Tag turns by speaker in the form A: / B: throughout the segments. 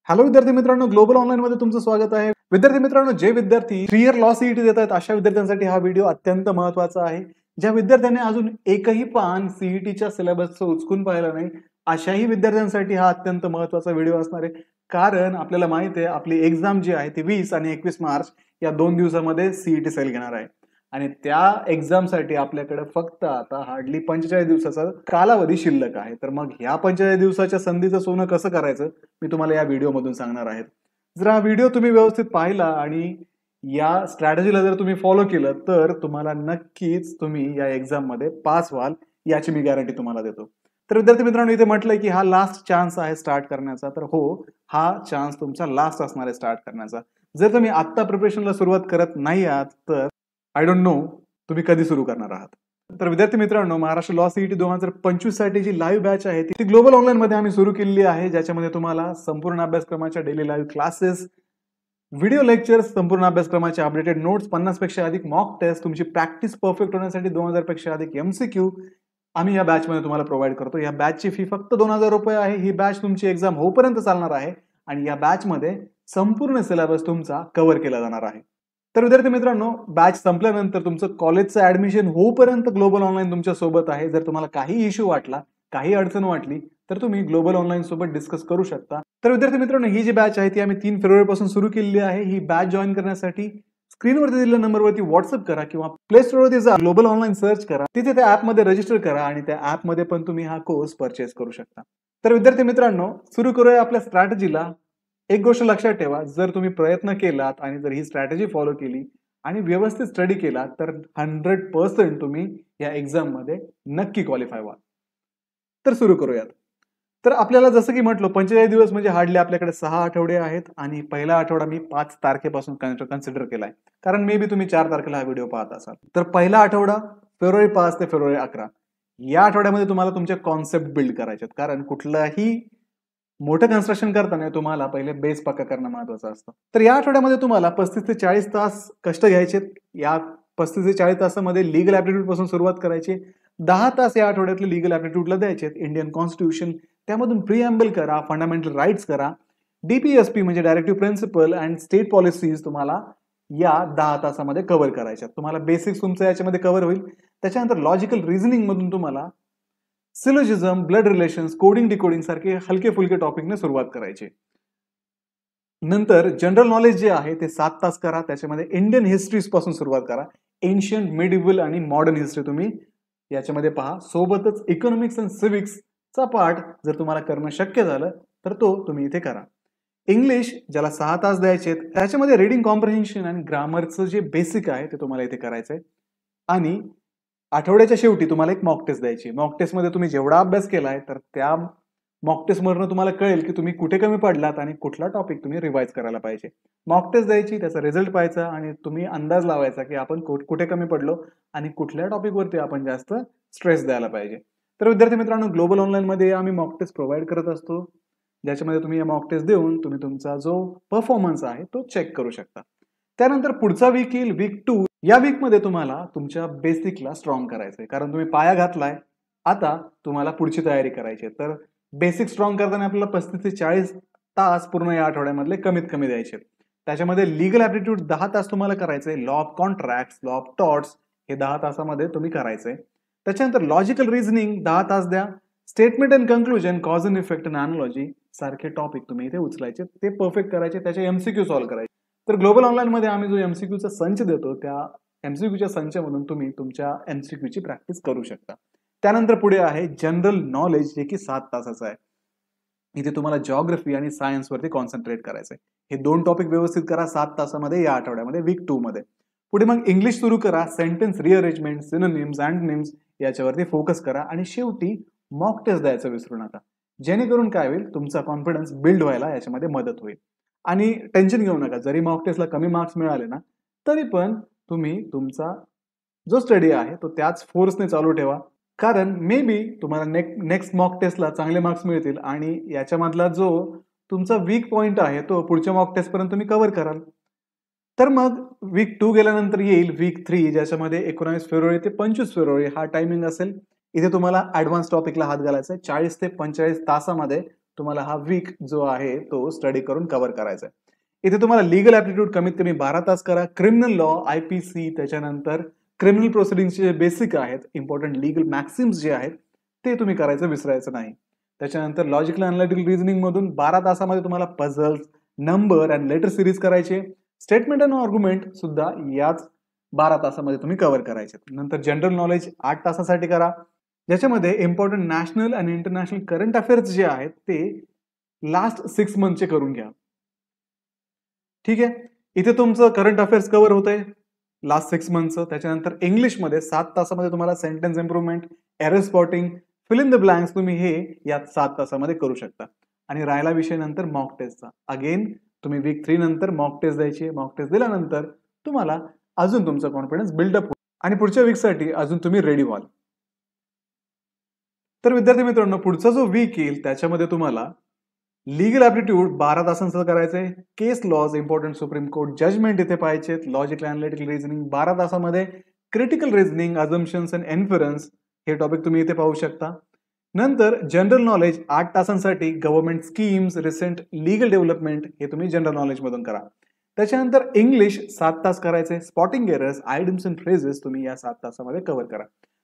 A: Hello विद्यार्थी मित्रांनो, global online मध्ये तुमचं स्वागत आहे. विद्यार्थी मित्रांनो, जे विद्यार्थी 3 इयर लॉ सीईटी देत आहेत अशा विद्यार्थ्यांसाठी हा व्हिडिओ अत्यंत महत्त्वाचा आहे. ज्या विद्यार्थ्यांनी अजून एकही पान सीईटीच्या सिलेबसचं उचकून पाहिलं नाही अशाही विद्यार्थ्यांसाठी हा अत्यंत महत्त्वाचा व्हिडिओ असणार आहे. कारण आपल्याला माहिती आहे आपली एक्झाम जी आहे ती 20 आणि 21 मार्च या 2 दिवसामध्ये सीईटी सेल घेणार आहे. आणि त्या एक्झामसाठी आपल्याकडे फक्त आता हार्डली 45 दिवसाचा कालावधी शिल्लक आहे. तर मग ह्या 45 दिवसाच्या संधीचं सोनं कसं करायचं मी तुम्हाला या व्हिडिओमधून सांगणार आहे. जर हा व्हिडिओ तुम्ही व्यवस्थित पाहिला आणि या स्ट्रॅटेजीला जर तुम्ही फॉलो केलं तर तुम्हाला नक्कीच तुम्ही या एक्झाममध्ये पास व्हाल याची मी गॅरंटी तुम्हाला देतो. तर विद्यार्थी मित्रांनो, इथे म्हटलंय की हा लास्ट चान्स आहे स्टार्ट करण्याचा. तर हो, हा चान्स तुमचा लास्ट असणार आहे स्टार्ट करण्याचा. जर तुम्ही आत्ता प्रिपरेशनला सुरुवात करत नाही आहात तर आय डोंट नो तुम्ही कधी सुरू करणार आहात. तर विद्यार्थी मित्रांनो, महाराष्ट्र लॉ सीईटी 2025 साठी जी लाईव्ह बॅच आहे ती ग्लोबल ऑनलाईन मध्ये आम्ही सुरू केलेली आहे, ज्याच्यामध्ये तुम्हाला संपूर्ण अभ्यासक्रमाच्या daily live classes, video lectures, संपूर्ण अभ्यासक्रमाचे अपडेटेड नोट्स, 50 पेक्षा अधिक मॉक टेस्ट, तुमची प्रॅक्टिस परफेक्ट होण्यासाठी 2000 पेक्षा अधिक एमसीक्यू आम्ही या बॅच मध्ये तुम्हाला प्रोव्हाइड करतो. या बॅचची फी फक्त 2000 रुपये आहे. ही बॅच तुमची एक्झाम होईपर्यंत चालणार आहे आणि या बॅच मध्ये संपूर्ण सिलेबस तुमचा कव्हर केला जाणार आहे. तर विद्यार्थी मित्रांनो, बॅच संपल्यानंतर तुमचं कॉलेजचं ऍडमिशन होईपर्यंत ग्लोबल ऑनलाईन तुमच्या सोबत आहे. जर तुम्हाला काही इश्यू वाटला, काही अडचण वाटली तर तुम्ही ग्लोबल ऑनलाईन सोबत डिस्कस करू शकता. तर विद्यार्थी मित्रांनो, ही जी बॅच आहे ती आम्ही 3 फेब्रुवारी पासून सुरू केलेली आहे. ही बॅच जॉईन करण्यासाठी स्क्रीनवरती दिलेल्या नंबरवरती व्हॉट्सअप करा किंवा प्ले स्टोरवरती जा, ग्लोबल ऑनलाईन सर्च करा, तिथे त्या ऍपमध्ये रजिस्टर करा आणि त्या ऍपमध्ये पण तुम्ही हा कोर्स परचेस करू शकता. तर विद्यार्थी मित्रांनो, सुरू करूया आपल्या स्ट्रॅटेजीला. एक गोष्ट लक्षात ठेवा, जर तुम्ही प्रयत्न केलात आणि जर ही स्ट्रॅटेजी फॉलो केली आणि व्यवस्थित स्टडी केला तर 100% तुम्ही या एक्झाम मध्ये नक्की क्वालिफाय व्हाल. तर सुरू करूयात. तर आपल्याला जसं की म्हटलं 45 दिवस म्हणजे हार्डली आपल्याकडे 6 आठवडे आहेत आणि पहिला आठवडा मी 5 तारखेपासून कन्सिडर केलाय, कारण मे बी तुम्ही 4 तारखेला हा व्हिडिओ पाहत असाल. तर पहिला आठवडा फेब्रुवारी 5 ते फेब्रुवारी 11 या आठवड्यामध्ये तुम्हाला तुमचे कॉन्सेप्ट बिल्ड करायचे आहेत. कारण कुठलाही मोठं कन्स्ट्रक्शन करताना तुम्हाला पहिले बेस पक्का करणं महत्वाचं असतं. तर या आठवड्यामध्ये तुम्हाला 35 ते 40 तास कष्ट घ्यायचे. या 35 ते 40 तासामध्ये लीगल ऍप्टिट्यूड पासून सुरुवात करायची. 10 तास या आठवड्यातले लीगल ऍप्टिट्यूडला द्यायचे. इंडियन कॉन्स्टिट्यूशन, त्यामधून प्रिएम्बल करा, फंडामेंटल राईट्स करा, डीपीएसपी म्हणजे directive principal and state policies तुम्हाला या 10 तासामध्ये कव्हर करायच्या. तुम्हाला बेसिक्स तुमचं याच्यामध्ये कव्हर होईल. त्याच्यानंतर लॉजिकल रिझनिंग मधून तुम्हाला सिलोजिझम, ब्लड रिलेशन्स, कोडिंग डिकोडिंग सारखे हलके फुलके टॉपिकने सुरुवात करायची. नंतर जनरल नॉलेज जे आहे ते 7 तास करा. त्याच्यामध्ये इंडियन हिस्ट्रीज पासून सुरुवात करा. एन्शियंट, मिडिव्हल आणि मॉडर्न हिस्ट्री तुम्ही याच्यामध्ये पहा. सोबतच इकॉनॉमिक्स आणि सिव्हिक्सचा पार्ट जर तुम्हाला करणं शक्य झालं तर तो तुम्ही इथे करा. इंग्लिश ज्याला 6 तास द्यायचे, त्याच्यामध्ये रीडिंग कॉम्प्रिहेन्शन आणि ग्रामरचं जे बेसिक आहे ते तुम्हाला इथे करायचंय. आणि आठवड्याच्या शेवटी तुम्हाला एक मॉक टेस्ट द्यायची. मॉक टेस्टमध्ये तुम्ही जेवढा अभ्यास केलाय तर त्या मॉक टेस्टमधून तुम्हाला कळेल की तुम्ही कुठे कमी पडलात आणि कुठला टॉपिक तुम्ही रिवाइज करायला पाहिजे. मॉक टेस्ट द्यायची, त्याचा रिझल्ट पाहायचा आणि तुम्ही अंदाज लावायचा की आपण कुठे कमी पडलो आणि कुठल्या टॉपिकवरती आपण जास्त स्ट्रेस द्यायला पाहिजे. तर विद्यार्थी मित्रांनो, ग्लोबल ऑनलाईन मध्ये आम्ही मॉक टेस्ट प्रोव्हाइड करत असतो, ज्याच्यामध्ये तुम्ही या मॉक टेस्ट देऊन तुम्ही तुमचा जो परफॉर्मन्स आहे तो चेक करू शकता. त्यानंतर पुढचा वीक येईल, वीक 2. या वीक मध्ये तुम्हाला तुमच्या बेसिकला स्ट्रॉंग करायचंय, कारण तुम्ही पाया घातलाय. आता तुम्हाला पुढची तयारी करायची. तर बेसिक स्ट्रॉंग करताना आपल्याला 35 ते 40 तास पूर्ण या आठवड्यामधले कमीत कमी द्यायचे. त्याच्यामध्ये लीगल ऍप्टिट्यूड 10 तास तुम्हाला करायचंय. Law of contracts, law of torts हे 10 तासामध्ये तुम्ही करायचंय. त्याच्यानंतर लॉजिकल रिझनिंग 10 तास द्या. Statement and conclusion, cause and effect and analogy सारखे टॉपिक तुम्ही इथे उचलायचे, ते परफेक्ट करायचे, त्याचे एमसीक्यू सॉल्व्ह करायचे. तर ग्लोबल ऑनलाईन मध्ये आम्ही जो एमसीक्यूचा संच देतो त्या एमसीक्यूच्या संचामधून तुम्ही तुमच्या एमसीक्यूची प्रॅक्टिस करू शकता. त्यानंतर पुढे आहे जनरल नॉलेज, जे की 7 तासाचं आहे. इथे तुम्हाला जिओग्राफी आणि सायन्स वरती कॉन्सन्ट्रेट करायचंय. हे 2 टॉपिक व्यवस्थित करा 7 तासामध्ये या आठवड्यामध्ये, वीक 2 मध्ये. पुढे मग इंग्लिश सुरू करा. सेंटेन्स रिअरेंजमेंट, सिनोनिम्स, अँटोनिम्स याच्यावरती फोकस करा आणि शेवटी मॉक टेस्ट द्यायचं विसरू नका, जेणेकरून काय होईल, तुमचा कॉन्फिडन्स बिल्ड व्हायला याच्यामध्ये मदत होईल. आणि टेन्शन घेऊ नका, जरी मॉक टेस्टला कमी मार्क्स मिळाले ना तरी पण तुम्ही तुमचा जो स्टडी आहे तो त्याच फोर्सने चालू ठेवा, कारण मे बी तुम्हाला नेक्स्ट मॉक टेस्टला चांगले मार्क्स मिळतील आणि याच्यामधला जो तुमचा वीक पॉइंट आहे तो पुढच्या मॉक टेस्ट पर्यंत तुम्ही कव्हर कराल. तर मग वीक 2 गेल्यानंतर येईल वीक 3, ज्याच्यामध्ये 19 फेब्रुवारी ते 25 फेब्रुवारी हा टायमिंग असेल. इथे तुम्हाला ऍडव्हान्स टॉपिकला हात घालायचा आहे. 40 ते 45 तासामध्ये तुम्हाला हा वीक जो आहे तो स्टडी करून कव्हर करायचा आहे। इथे तुम्हाला लीगल ऍप्टिट्यूड कमीत कमी 12 तास करा, क्रिमिनल लॉ, IPC, त्याच्यानंतर क्रिमिनल प्रोसिडिंगचे जे बेसिक आहेत, इम्पॉर्टंट लीगल मॅक्सिम्स जे आहेत ते तुम्ही करायचं विसरायचं नाही। त्याच्यानंतर लॉजिकल अनालिटिकल रिझनिंग मधून 12 तासामध्ये तुम्हाला puzzles, number and letter series करायचे, स्टेटमेंट अँड आर्ग्युमेंट सुद्धा याच 12 तासामध्ये तुम्ही कव्हर करायचे। नंतर जनरल नॉलेज 8 तासासाठी करा, ज्याच्यामध्ये इम्पॉर्टंट नॅशनल आणि इंटरनॅशनल करंट अफेअर्स जे आहेत ते लास्ट 6 मंथचे करून घ्या। ठीक आहे, इथे तुमचं करंट अफेअर्स कव्हर होतंय लास्ट 6 मंथचं। त्याच्यानंतर इंग्लिशमध्ये 7 तासामध्ये तुम्हाला sentence improvement, error spotting, fill in the blanks तुम्ही हे या 7 तासामध्ये करू शकता। आणि राहिला विषय नंतर मॉक टेस्टचा, अगेन तुम्ही वीक 3 नंतर मॉक टेस्ट द्यायची। मॉक टेस्ट दिल्यानंतर तुम्हाला अजून तुमचा कॉन्फिडन्स बिल्डअप होईल आणि पुढच्या वीकसाठी अजून तुम्ही रेडी व्हाल। तर विद्यार्थी मित्रांनो, पुढचा जो वीक येईल त्याच्यामध्ये तुम्हाला लीगल ऍप्टिट्यूड 12 तासांचं करायचंय, case laws, important Supreme Court judgement इथे पाहिजेत, लॉजिकल अनालिटिकल रिझनिंग 12 तासामध्ये, critical reasoning, assumptions and inference हे टॉपिक तुम्ही इथे पाहू शकता। नंतर जनरल नॉलेज 8 तासांसाठी, government schemes, recent legal development हे तुम्ही जनरल नॉलेज मधून करा। त्याच्यानंतर इंग्लिश 7 तास करायचे, स्पॉटिंग एरर्स, आयडियम्स अँड फ्रेजेस तुम्ही या 7 तासामध्ये कव्हर करा।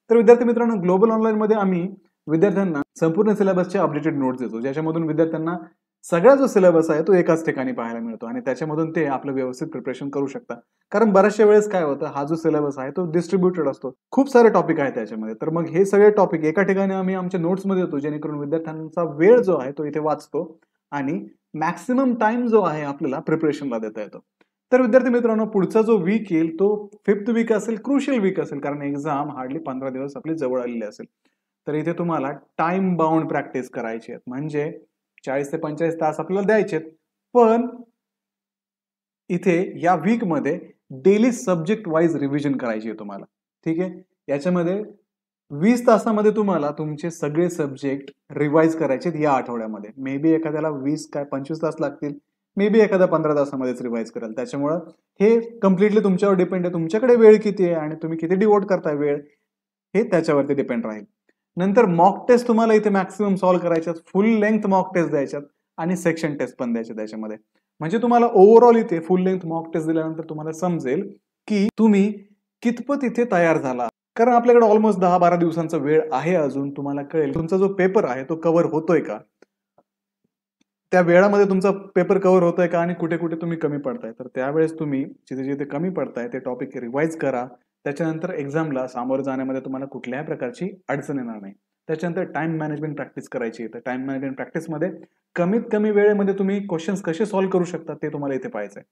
A: तर विद्यार्थी मित्रांनो, ग्लोबल ऑनलाईन मध्ये आम्ही विद्यार्थ्यांना संपूर्ण सिलेबसचे अपडेटेड नोट्स देतो, ज्याच्यामधून विद्यार्थ्यांना सगळा जो सिलेबस आहे तो एकाच ठिकाणी पाहायला मिळतो आणि त्याच्यामधून ते आपलं व्यवस्थित प्रिपरेशन करू शकतात। कारण बऱ्याचशा वेळेस काय होतं, हा जो सिलेबस आहे तो डिस्ट्रीब्युटेड असतो, खूप सारे टॉपिक आहेत त्याच्यामध्ये, तर मग हे सगळे टॉपिक एका ठिकाणी आम्ही आमच्या नोट्समध्ये देतो, जेणेकरून विद्यार्थ्यांचा वेळ जो आहे तो इथे वाचतो आणि मॅक्सिमम टाइम जो आहे आपल्याला प्रिपरेशनला देता येतो। तर विद्यार्थी मित्रांनो, पुढचा जो वीक येईल तो 5th वीक असेल, क्रुशियल वीक असेल, कारण एक्झाम हार्डली 15 दिवस आपली जवळ आलेली असेल। तर इथे तुम्हाला टाइम बाउंड प्रॅक्टिस करायची आहे, म्हणजे 40 ते 45 तास आपल्याला द्यायचे, पण इथे या वीक मध्ये डेली सब्जेक्ट वाईज रिव्हिजन करायची आहे तुम्हाला। ठीक आहे, याच्यामध्ये 20 तासामध्ये तुम्हाला तुमचे सगळे सब्जेक्ट रिवाइज करायचे या आठवड्यामध्ये। मे बी एखाद्याला 20 काय 25 तास लागतील, मे बी एखाद्या 15 तासामध्येच रिवाइज कराल। त्याच्यामुळे हे कम्प्लिटली तुमच्यावर डिपेंड आहे, तुमच्याकडे वेळ किती आहे आणि तुम्ही किती डिवोट करताय वेळ हे त्याच्यावरती डिपेंड राहील। नंतर मॉक टेस्ट तुम्हाला इथे मॅक्सिमम सॉल्व्ह करायच्यात, फुल लेंथ मॉक टेस्ट द्यायच्यात आणि सेक्शन टेस्ट पण द्यायचे त्याच्यामध्ये, म्हणजे तुम्हाला ओव्हरऑल इथे फुल लेंथ मॉक टेस्ट दिल्यानंतर तुम्हाला समजेल की तुम्ही कितपत इथे तयार झाला। कारण आपल्याकडे ऑलमोस्ट 10-12 दिवसांचा वेळ आहे अजून, तुम्हाला कळेल तुमचा जो पेपर आहे तो कव्हर होतोय का, त्या वेळामध्ये तुमचा पेपर कव्हर होतोय का आणि कुठे कुठे तुम्ही कमी पडताय। तर त्यावेळेस तुम्ही जिथे जिथे कमी पडताय ते टॉपिक रिवाइज करा, त्याच्यानंतर एक्झामला सामोरं जाण्यामध्ये तुम्हाला कुठल्याही प्रकारची अडचण येणार नाही। त्याच्यानंतर टाइम मॅनेजमेंट प्रॅक्टिस करायची आहे, तर टाइम मॅनेजमेंट प्रॅक्टिसमध्ये कमीत कमी वेळेमध्ये तुम्ही क्वेश्चन्स कसे सॉल्व्ह करू शकता ते तुम्हाला इथे पाहायचं आहे।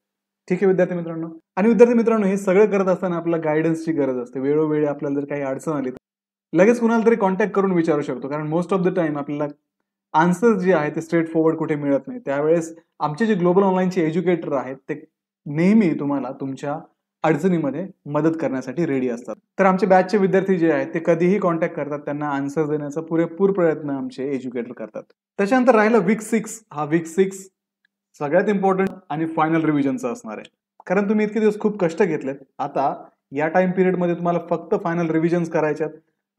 A: ठीक आहे विद्यार्थी मित्रांनो, आणि विद्यार्थी मित्रांनो, हे सगळं करत असताना आपल्याला गायडन्सची गरज असते। वेळोवेळी आपल्याला जर काही अडचण आली तर लगेच कुणाला तरी कॉन्टॅक्ट करून विचारू शकतो, कारण मोस्ट ऑफ द टाइम आपल्याला आन्सर्स जे आहे ते स्ट्रेट फॉरवर्ड कुठे मिळत नाही। त्यावेळेस आमचे जे ग्लोबल ऑनलाईनचे एज्युकेटर आहेत ते नेहमी तुम्हाला तुमच्या अडचणीमध्ये मदत करण्यासाठी रेडी असतात। तर आमचे बॅचचे विद्यार्थी जे आहेत ते कधीही कॉन्टॅक्ट करतात, त्यांना आन्सर देण्याचा पुरेपूर प्रयत्न आमचे एज्युकेटर करतात। त्याच्यानंतर राहिलं वीक 6, हा वीक 6 सगळ्यात इम्पॉर्टंट आणि फायनल रिव्हिजनचा असणार आहे, कारण तुम्ही इतके दिवस खूप कष्ट घेतलेत, आता या टाइम पिरियडमध्ये तुम्हाला फक्त फायनल रिव्हिजन्स करायच्यात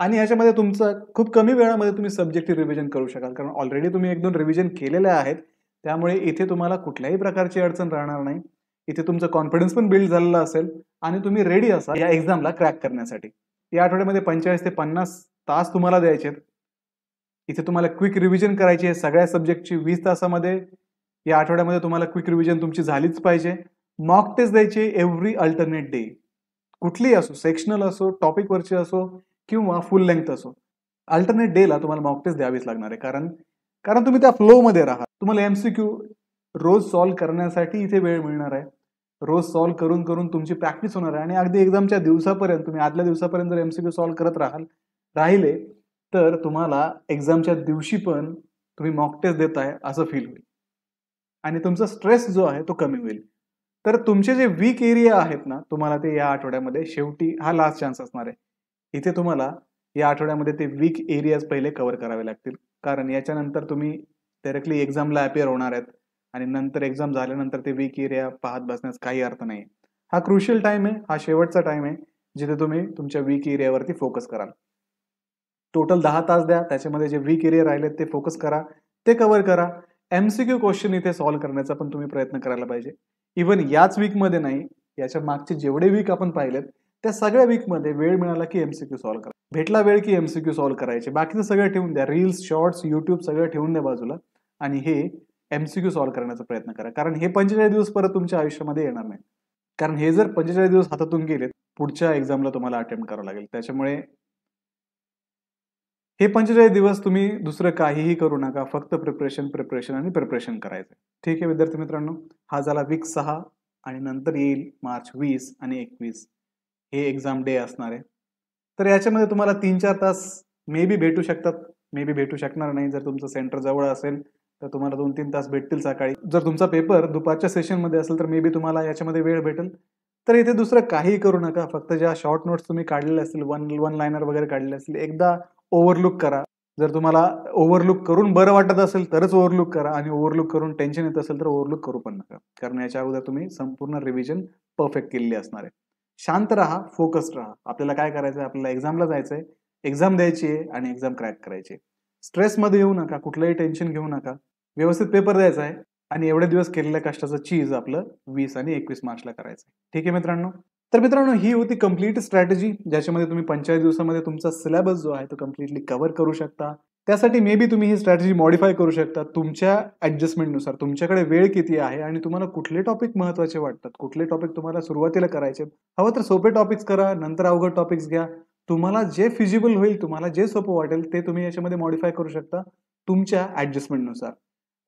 A: आणि याच्यामध्ये तुमचं खूप कमी वेळामध्ये तुम्ही सब्जेक्टिव्ह रिव्हिजन करू शकाल, कारण ऑलरेडी तुम्ही 1-2 रिव्हिजन केलेले आहेत, त्यामुळे इथे तुम्हाला कुठल्याही प्रकारची अडचण राहणार नाही। इथे तुमचा कॉन्फिडन्स पण बिल्ड झालेला असेल आणि तुम्ही रेडी असाल या एक्झामला क्रॅक करण्यासाठी। या आठवड्यामध्ये 45 ते 50 तास तुम्हाला द्यायचे, इथे तुम्हाला क्विक रिव्हिजन करायची आहे सगळ्या सब्जेक्टची 20 तासामध्ये। या आठवड्यामध्ये तुम्हाला क्विक रिव्हिजन तुमची झालीच पाहिजे। मॉक टेस्ट द्यायची एव्हरी अल्टरनेट डे, कुठलीही असो, सेक्शनल असो, टॉपिक वरची असो किंवा फुल लेंथ असो, अल्टरनेट डेला तुम्हाला मॉक टेस्ट द्यावीच लागणार आहे, कारण तुम्ही त्या फ्लो मध्ये राहा। तुम्हाला MCQ रोज सॉल्व्ह करण्यासाठी इथे वेळ मिळणार आहे, रोज सॉल्व्ह करून करून तुमची प्रॅक्टिस होणार आहे आणि अगदी एक्झामच्या दिवसापर्यंत तुम्ही आदल्या दिवसापर्यंत जर MCQ सॉल्व्ह करत राहिले तर तुम्हाला एक्झामच्या दिवशी पण तुम्ही मॉक टेस्ट देताय असं फील होईल आणि तुमचा स्ट्रेस जो आहे तो कमी होईल। तर तुमचे जे वीक एरिया आहेत ना, तुम्हाला ते या आठवड्यामध्ये शेवटी हा लास्ट चान्स असणार आहे, इथे तुम्हाला या आठवड्यामध्ये ते वीक एरियाज पहिले कव्हर करावे लागतील, कारण याच्यानंतर तुम्ही डायरेक्टली एक्झामला अपियर होणार आहेत आणि नंतर एक्झाम झाल्यानंतर ते वीक एरिया पाहत बसण्यास काही अर्थ नाही। हा क्रुशियल टाइम आहे, हा शेवटचा टाइम आहे जिथे तुम्ही तुमच्या वीक एरियावरती फोकस कराल। टोटल 10 तास द्या, त्याच्यामध्ये जे वीक एरिया राहिले ते फोकस करा, ते कव्हर करा. MCQ क्वेश्चन इथे सॉल्व्ह करण्याचा पण तुम्ही प्रयत्न करायला पाहिजे. इव्हन याच वीकमध्ये नाही, याच्या मागचे जेवढे वीक आपण पाहिलेत त्या सगळ्या वीकमध्ये वेळ मिळाला की MCQ सॉल्व्ह करा. भेटला वेळ की MCQ सॉल्व्ह करायचे. बाकीचं सगळं ठेवून द्या. रील्स, शॉर्ट्स, YouTube सगळं ठेवून द्या बाजूला आणि हे MCQ सॉल्व्ह करण्याचा प्रयत्न करा. कारण हे 45 दिवस परत तुमच्या आयुष्यामध्ये येणार नाही. कारण हे जर 45 दिवस हातातून गेलेत, पुढच्या एक्झामला तुम्हाला अटेम्प्ट करावं लागेल. त्याच्यामुळे हे 45 दिवस तुम्ही दुसरं काहीही करू नका. फक्त प्रिपरेशन आणि प्रिपरेशन करायचं. ठीक आहे विद्यार्थी मित्रांनो, हा झाला वीक 6 आणि नंतर येईल मार्च 20 आणि 21 हे एक्झाम डे असणार आहे. तर याच्यामध्ये तुम्हाला 3-4 तास मे बी भेटू शकतात, मे बी भेटू शकणार नाही. जर तुमचं सेंटर जवळ असेल तर तुम्हाला 2-3 तास भेटतील सकाळी. जर तुमचा पेपर दुपारच्या सेशनमध्ये असेल तर मे बी तुम्हाला याच्यामध्ये वेळ भेटेल. तर इथे दुसरं काहीही करू नका. फक्त ज्या शॉर्ट नोट्स तुम्ही काढलेले असतील, वन लायनर वगैरे काढलेले असतील, एकदा ओव्हरलुक करा. जर तुम्हाला ओव्हरलुक करून बरं वाटत असेल तरच ओव्हरलुक करा आणि ओव्हरलुक करून टेन्शन येत असेल तर ओव्हरलुक करू पण नका. कारण याच्या अगोदर तुम्ही संपूर्ण रिव्हिजन परफेक्ट केलेली असणार आहे. शांत राहा, फोकस्ड राहा. आपल्याला काय करायचं आहे? आपल्याला एक्झामला जायचं आहे, एक्झाम द्यायची आहे आणि एक्झाम क्रॅक करायची आहे. स्ट्रेसमध्ये येऊ नका, कुठलंही टेन्शन घेऊ नका. व्यवस्थित पेपर द्यायचा आहे आणि एवढे दिवस केलेल्या कष्टाचं चीज आपलं 20 आणि 21 मार्चला करायचं आहे. ठीक आहे मित्रांनो? तर मित्रांनो, ही होती कंप्लीट स्ट्रॅटेजी ज्याच्यामध्ये तुम्ही 45 दिवसामध्ये तुमचा सिलेबस जो आहे तो कम्प्लिटली कव्हर करू शकता. त्यासाठी मे बी तुम्ही ही स्ट्रॅटेजी मॉडिफाय करू शकता तुमच्या ऍडजस्टमेंटनुसार. तुमच्याकडे वेळ किती आहे आणि तुम्हाला कुठले टॉपिक महत्वाचे वाटतात, कुठले टॉपिक तुम्हाला सुरुवातीला करायचे. हवं तर सोपे टॉपिक्स करा, नंतर अवघड टॉपिक्स घ्या. तुम्हाला जे फिजिबल होईल, तुम्हाला जे सोपं वाटेल ते तुम्ही याच्यामध्ये मॉडिफाय करू शकता तुमच्या ऍडजस्टमेंटनुसार.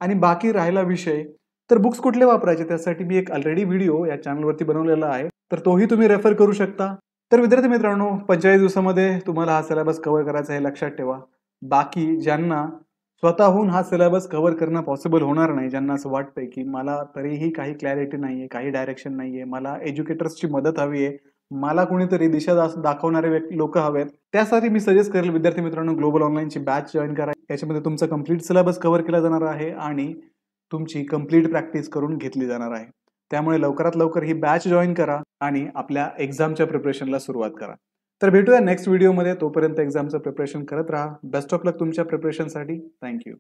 A: आणि बाकी राहिला विषय तर बुक्स कुठले वापरायचे त्यासाठी मी एक ऑलरेडी व्हिडिओ या चॅनलवरती बनवलेला आहे, तर तोही तुम्ही रेफर करू शकता. तर विद्यार्थी मित्रांनो, 45 दिवसामध्ये तुम्हाला हा सिलेबस कव्हर करायचा हे लक्षात ठेवा. बाकी ज्यांना स्वतःहून हा सिलेबस कव्हर करणं पॉसिबल होणार नाही, ज्यांना असं वाटतंय की मला तरीही काही क्लॅरिटी नाहीये, काही डायरेक्शन नाहीये, मला एज्युकेटर्सची मदत हवी आहे, मला कोणीतरी दिशा दाखवणारे लोक हवेत, त्यासाठी मी सजेस्ट करेल विद्यार्थी मित्रांनो, ग्लोबल ऑनलाईनची बॅच जॉईन करा. याच्यामध्ये तुमचा कंप्लीट सिलेबस कव्हर केला जाणार आहे आणि तुमची कंप्लीट प्रॅक्टिस करून घेतली जाणार आहे. त्यामुळे लवकरात लवकर ही बॅच जॉईन करा आणि आपल्या एक्झामच्या प्रिपरेशनला सुरुवात करा. तर भेटूया नेक्स्ट व्हिडिओमध्ये. तोपर्यंत एक्झामचं प्रिपरेशन करत राहा. बेस्ट ऑफ लक तुमच्या प्रिपरेशनसाठी. थँक्यू.